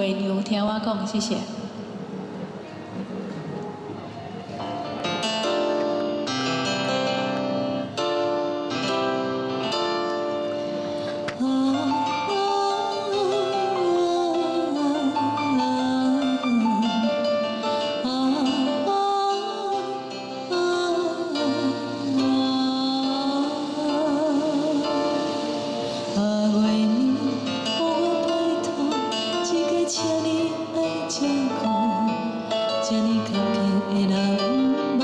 月娘听我讲，谢谢。请你爱照顾，这呢坎坷的人梦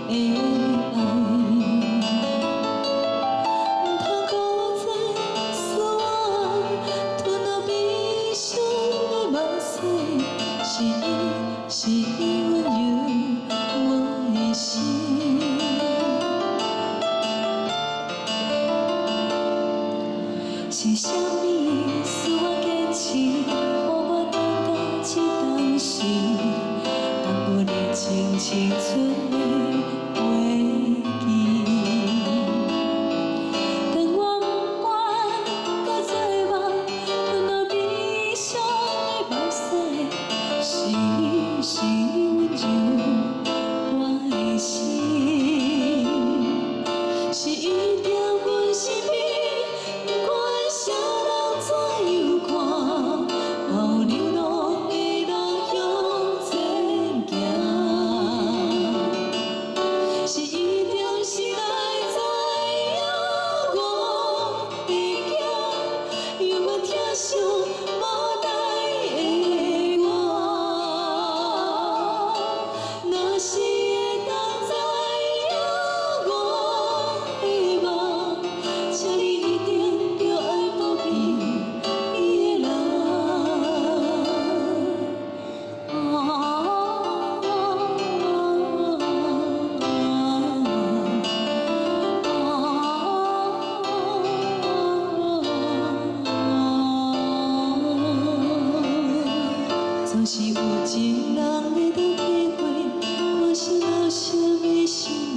的爱，怕孤单使我吞落悲伤的目屎，是温柔我的心。是啥物使我坚持？当我热情青春的回忆，当我不管搁做梦，吞落悲伤的目屎，是温柔我的心，是伊在阮身边，不管啥人怎样看，后流浪。想无代的我，若是会当知影我的梦，请你一定着爱保庇伊的人。总是有一人会当体会，我是老少的心。